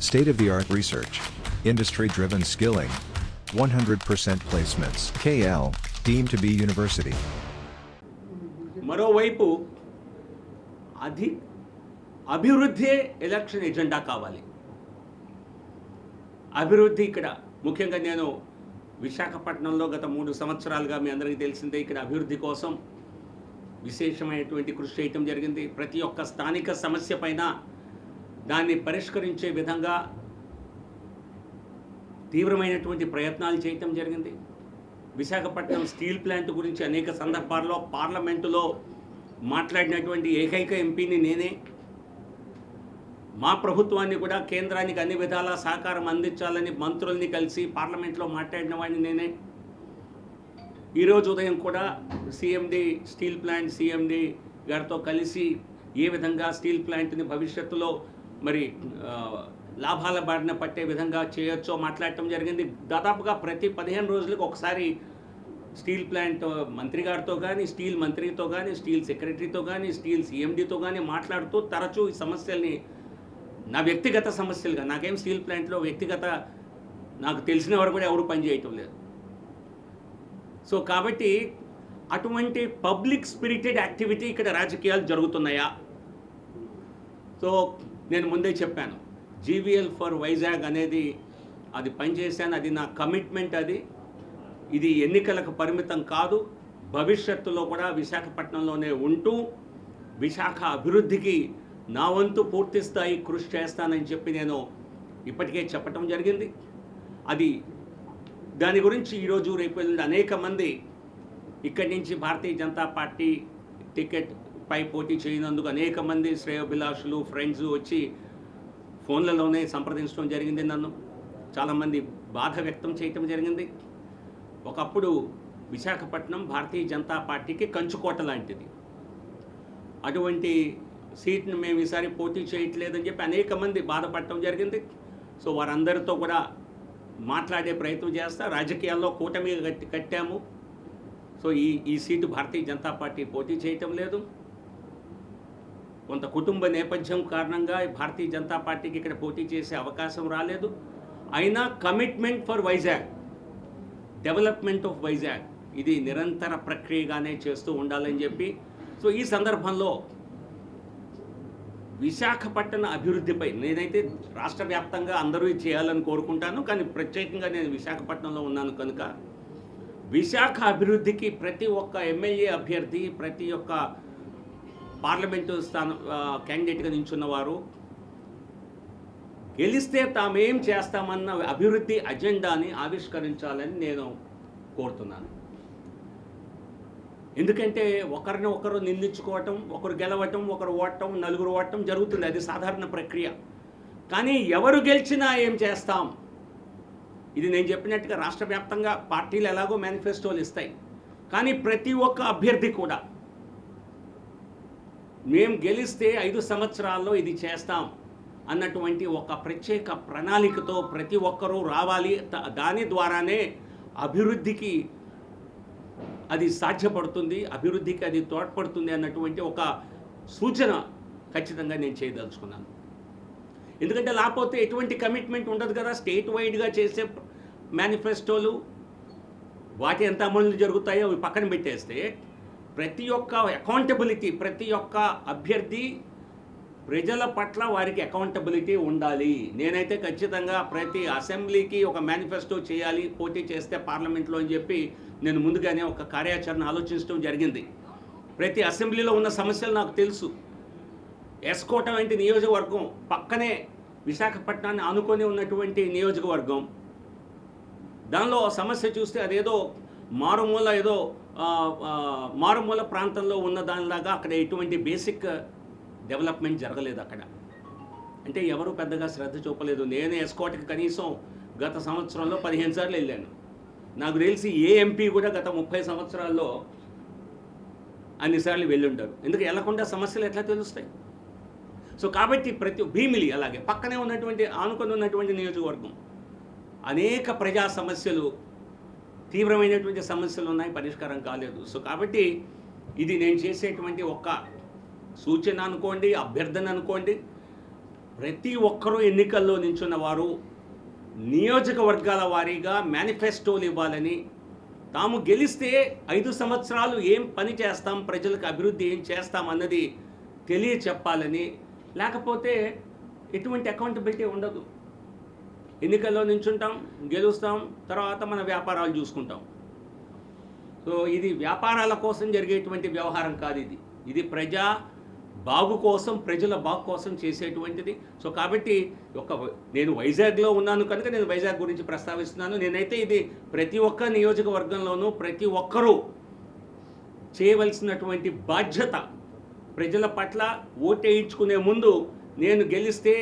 State-of-the-art research, industry-driven skilling, 100% placements. KL, deemed to be university. మరోవైపు అభివృద్ధే election agenda కావాలి. అభివృద్ధి ఇక్కడ ముఖ్యంగా నేను విశాఖపట్నంలో గత 3 సంవత్సరాలుగా మీ అందరికీ తెలిసిందే ఇక్కడ అభివృద్ధి కోసం విశేషమైనటువంటి కృషి చేయటం జరిగింది. ప్రతి ఒక్క స్థానిక సమస్య పైన దాన్ని పరిష్కరించే విధంగా తీవ్రమైనటువంటి ప్రయత్నాలు చేయటం జరిగింది. విశాఖపట్నం స్టీల్ ప్లాంట్ గురించి అనేక సందర్భాల్లో పార్లమెంటులో మాట్లాడినటువంటి ఏకైక ఎంపీని నేనే. మా ప్రభుత్వాన్ని కూడా కేంద్రానికి అన్ని విధాల సహకారం అందించాలని మంత్రుల్ని కలిసి పార్లమెంట్లో మాట్లాడిన వాడిని నేనే. ఈరోజు ఉదయం కూడా స్టీల్ ప్లాంట్ సిఎండి గారితో కలిసి ఏ విధంగా స్టీల్ ప్లాంట్ని భవిష్యత్తులో మరి లాభాల బారిన పట్టే విధంగా చేయొచ్చో మాట్లాడటం జరిగింది. దాదాపుగా ప్రతి 15 రోజులకు ఒకసారి స్టీల్ ప్లాంట్ మంత్రి గారితో కానీ, స్టీల్ మంత్రితో కానీ, స్టీల్ సెక్రటరీతో కానీ, స్టీల్ సిఎండితో కానీ మాట్లాడుతూ తరచూ ఈ సమస్యల్ని నా వ్యక్తిగత సమస్యలుగా, నాకేం స్టీల్ ప్లాంట్లో వ్యక్తిగత నాకు తెలిసిన వారు కూడా ఎవరు పనిచేయటం లేదు. సో కాబట్టి అటువంటి పబ్లిక్ స్పిరిటెడ్ యాక్టివిటీ ఇక్కడ రాజకీయాలు జరుగుతున్నాయా? సో నేను ముందే చెప్పాను, జీవీఎల్ ఫర్ వైజాగ్ అనేది అది పనిచేశాను, అది నా కమిట్మెంట్. ఇది ఎన్నికలకు పరిమితం కాదు. భవిష్యత్తులో కూడా విశాఖపట్నంలోనే ఉంటూ విశాఖ అభివృద్ధికి నా వంతు పూర్తి స్థాయి కృషి చేస్తానని చెప్పి నేను ఇప్పటికే చెప్పటం జరిగింది. దాని గురించి ఈరోజు రేపు అనేక మంది ఇక్కడి నుంచి భారతీయ జనతా పార్టీ టికెట్ పై పోటీ చేయనందుకు అనేక మంది శ్రేయోభిలాషులు ఫ్రెండ్స్ వచ్చి ఫోన్లలోనే సంప్రదించడం జరిగింది. నన్ను చాలామంది బాధ వ్యక్తం చేయటం జరిగింది. ఒకప్పుడు విశాఖపట్నం భారతీయ జనతా పార్టీకి కంచుకోట లాంటిది. అటువంటి సీట్ను మేము ఈసారి పోటీ చేయట్లేదని చెప్పి అనేక మంది బాధపడటం జరిగింది. సో వారందరితో కూడా మాట్లాడే ప్రయత్నం చేస్తా. రాజకీయాల్లో కూటమి కట్టాము. సో ఈ సీటు భారతీయ జనతా పార్టీ పోటీ చేయటం లేదు. కొంత కుటుంబ నేపథ్యం కారణంగా భారతీయ జనతా పార్టీకి ఇక్కడ పోటీ చేసే అవకాశం రాలేదు. అయినా commitment for Vizag, development of Vizag ఇది నిరంతర ప్రక్రియగానే చేస్తూ ఉండాలని చెప్పి, సో ఈ సందర్భంలో విశాఖపట్నం అభివృద్ధిపై నేనైతే రాష్ట్ర వ్యాప్తంగా అందరూ చేయాలని కోరుకుంటాను. కానీ ప్రత్యేకంగా నేను విశాఖపట్నంలో ఉన్నాను కనుక విశాఖ అభివృద్ధికి ప్రతి ఒక్క ఎమ్మెల్యే అభ్యర్థి, ప్రతి ఒక్క పార్లమెంటు క్యాండిడేట్గా నించున్నవారు గెలిస్తే తామేం చేస్తామన్న అభివృద్ధి అజెండాని ఆవిష్కరించాలని నేను కోరుతున్నాను. ఎందుకంటే ఒకరిని ఒకరు నిందించుకోవటం, ఒకరు గెలవటం, ఒకరు ఓడటం, నలుగురు ఓడటం జరుగుతుంది. అది సాధారణ ప్రక్రియ. కానీ ఎవరు గెలిచినా ఏం చేస్తాం, ఇది నేను చెప్పినట్టుగా రాష్ట్ర వ్యాప్తంగా పార్టీలు ఎలాగో మేనిఫెస్టోలు ఇస్తాయి. కానీ ప్రతి ఒక్క అభ్యర్థి కూడా మేము గెలిస్తే 5 సంవత్సరాల్లో ఇది చేస్తాం అన్నటువంటి ఒక ప్రత్యేక ప్రణాళికతో ప్రతి ఒక్కరూ రావాలి. దాని ద్వారానే అభివృద్ధికి అది సాధ్యపడుతుంది, అభివృద్ధికి అది తోడ్పడుతుంది అన్నటువంటి ఒక సూచన ఖచ్చితంగా నేను చేయదలుచుకున్నాను. ఎందుకంటే లేకపోతే ఎటువంటి కమిట్మెంట్ ఉండదు కదా. స్టేట్ వైడ్గా చేసే మేనిఫెస్టోలు వాటి ఎంత అమలు జరుగుతాయో అవి పక్కన పెట్టేస్తే ప్రతి ఒక్క అకౌంటబిలిటీ, ప్రతి ఒక్క అభ్యర్థి ప్రజల పట్ల వారికి అకౌంటబిలిటీ ఉండాలి. నేనైతే ఖచ్చితంగా ప్రతి అసెంబ్లీకి ఒక మేనిఫెస్టో చేయాలి పోటీ చేస్తే పార్లమెంట్లో అని చెప్పి నేను ముందుగానే ఒక కార్యాచరణ ఆలోచించడం జరిగింది. ప్రతి అసెంబ్లీలో ఉన్న సమస్యలు నాకు తెలుసు. ఎస్కోట వంటి నియోజకవర్గం పక్కనే విశాఖపట్నాన్ని ఆనుకొని ఉన్నటువంటి నియోజకవర్గం. దానిలో సమస్య చూస్తే అదేదో మారుమూల ప్రాంతంలో ఉన్న దానిలాగా అక్కడ ఎటువంటి బేసిక్ డెవలప్మెంట్ జరగలేదు అక్కడ. అంటే ఎవరు పెద్దగా శ్రద్ధ చూపలేదు. నేను ఎస్కోటకి కనీసం గత సంవత్సరంలో 15 సార్లు వెళ్ళాను. నాకు తెలిసి ఏ ఎంపీ కూడా గత 30 సంవత్సరాల్లో అన్నిసార్లు వెళ్ళుంటారు. ఎందుకు వెళ్లకుండా సమస్యలు ఎట్లా తెలుస్తాయి? సో కాబట్టి భీమిలి అలాగే పక్కనే ఉన్నటువంటి ఆనుకొని ఉన్నటువంటి నియోజకవర్గం అనేక ప్రజా సమస్యలు, తీవ్రమైనటువంటి సమస్యలు ఉన్నాయి, పరిష్కారం కాలేదు. సో కాబట్టి ఇది నేను చేసేటువంటి ఒక సూచన అనుకోండి, అభ్యర్థన అనుకోండి. ప్రతి ఒక్కరూ ఎన్నికల్లో నించున్న వారు నియోజకవర్గాల వారీగా మేనిఫెస్టోలు ఇవ్వాలని, తాము గెలిస్తే 5 సంవత్సరాలు ఏం పని చేస్తాం, ప్రజలకు అభివృద్ధి ఏం చేస్తాం అన్నది తెలియచెప్పాలని, లేకపోతే ఎటువంటి అకౌంటబిలిటీ ఉండదు. ఎన్నికల్లో నించుంటాం, గెలుస్తాం, తర్వాత మన వ్యాపారాలు చూసుకుంటాం. సో ఇది వ్యాపారాల కోసం జరిగేటువంటి వ్యవహారం కాదు. ఇది ప్రజా బాగు కోసం, ప్రజల బాగు కోసం చేసేటువంటిది. సో కాబట్టి నేను వైజాగ్లో ఉన్నాను కనుక నేను వైజాగ్ గురించి ప్రస్తావిస్తున్నాను. నేనైతే ఇది ప్రతి ఒక్క నియోజకవర్గంలోనూ ప్రతి ఒక్కరూ చేయవలసినటువంటి బాధ్యత. ప్రజల పట్ల ఓటేయించుకునే ముందు నేను గెలిస్తే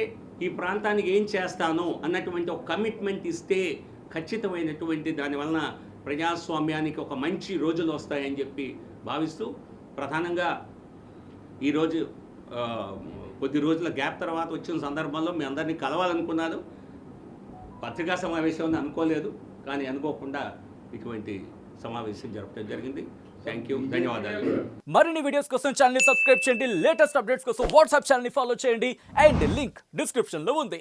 ఈ ప్రాంతానికి ఏం చేస్తాను అన్నటువంటి ఒక కమిట్మెంట్ ఇస్తే ఖచ్చితమైనటువంటి దానివలన ప్రజాస్వామ్యానికి ఒక మంచి రోజులు వస్తాయని చెప్పి భావిస్తూ, ప్రధానంగా ఈరోజు కొద్ది రోజుల గ్యాప్ తర్వాత వచ్చిన సందర్భంలో మీ అందరినీ కలవాలనుకున్నాను. పత్రికా సమావేశం అనుకోలేదు, కానీ అనుకోకుండా ఇటువంటి సమావేశం జరపడం జరిగింది. థ్యాంక్ యూ, ధన్యవాదాలు. మరిన్ని వీడియోస్ కోసం ఛానల్ ని సబ్స్క్రైబ్ చేయండి. లేటెస్ట్ అప్డేట్స్ కోసం వాట్సాప్ ఛానల్ ని ఫాలో చేయండి. అండ్ లింక్ డిస్క్రిప్షన్ లో ఉంది.